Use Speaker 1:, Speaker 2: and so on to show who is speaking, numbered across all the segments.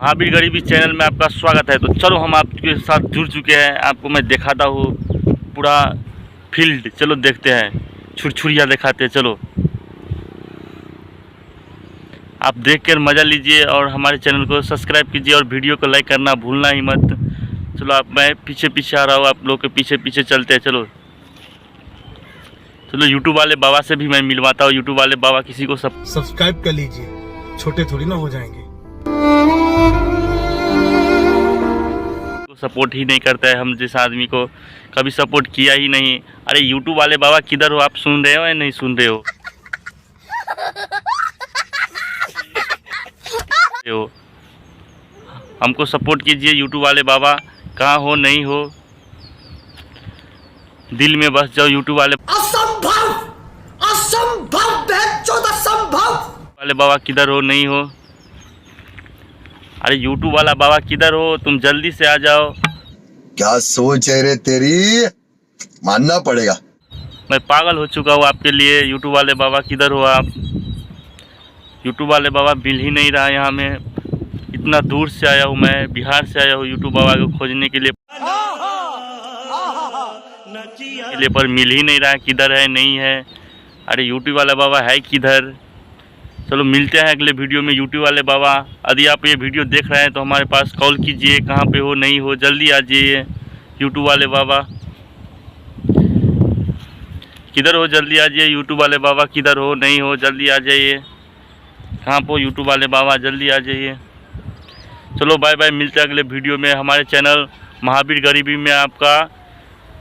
Speaker 1: महावीर गरीबी चैनल में आपका स्वागत है। तो चलो हम आपके साथ जुड़ चुके हैं, आपको मैं दिखाता हूँ पूरा फील्ड। चलो देखते हैं, छुरछुरिया दिखाते हैं। चलो आप देख कर मज़ा लीजिए और हमारे चैनल को सब्सक्राइब कीजिए और वीडियो को लाइक करना भूलना ही मत। चलो आप मैं पीछे पीछे आ रहा हूँ, आप लोग के पीछे पीछे चलते हैं। चलो चलो यूट्यूब वाले बाबा से भी मैं मिलवाता हूँ। यूट्यूब वाले बाबा किसी को
Speaker 2: सब्सक्राइब कर लीजिए, छोटे थोड़ी ना हो जाएंगे।
Speaker 1: सपोर्ट ही नहीं करता है, हम जैसा आदमी को कभी सपोर्ट किया ही नहीं। अरे यूट्यूब वाले बाबा किधर हो? आप सुन रहे हो या नहीं सुन रहे हो? हमको सपोर्ट कीजिए यूट्यूब वाले बाबा। कहाँ हो, नहीं हो, दिल में बस जाओ यूट्यूब वाले।
Speaker 3: असंभव, असंभव, असंभव
Speaker 1: वाले बाबा किधर हो, नहीं हो? अरे यूट्यूब वाला बाबा किधर हो? तुम जल्दी से आ जाओ।
Speaker 4: क्या सोच है रे तेरी, मानना पड़ेगा।
Speaker 1: मैं पागल हो चुका हूँ आपके लिए। यूट्यूब वाले बाबा किधर हो आप? यूट्यूब वाले बाबा मिल ही नहीं रहा यहाँ में। इतना दूर से आया हूँ मैं, बिहार से आया हूँ यूट्यूब बाबा को खोजने के लिए, पर मिल ही नहीं रहा। किधर है, नहीं है? अरे यूट्यूब वाला बाबा है किधर? चलो मिलते हैं अगले वीडियो में यूट्यूब वाले बाबा। यदि आप ये वीडियो देख रहे हैं तो हमारे पास कॉल कीजिए, कहाँ पे हो, नहीं हो, जल्दी आ जाइए। यूट्यूब वाले बाबा किधर हो? जल्दी आ जाइए। यूट्यूब वाले बाबा किधर हो, नहीं हो, जल्दी आ जाइए। कहाँ पे हो यूट्यूब वाले बाबा? जल्दी आ जाइए। चलो बाय बाय, मिलते हैं अगले वीडियो में। हमारे चैनल महावीर गरीबी में आपका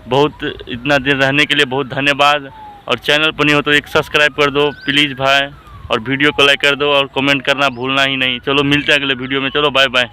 Speaker 1: बहुत इतना दिन रहने के लिए बहुत धन्यवाद। और चैनल पर नहीं हो तो एक सब्सक्राइब कर दो प्लीज़ भाई, और वीडियो को लाइक कर दो और कमेंट करना भूलना ही नहीं। चलो मिलते हैं अगले वीडियो में। चलो बाय बाय।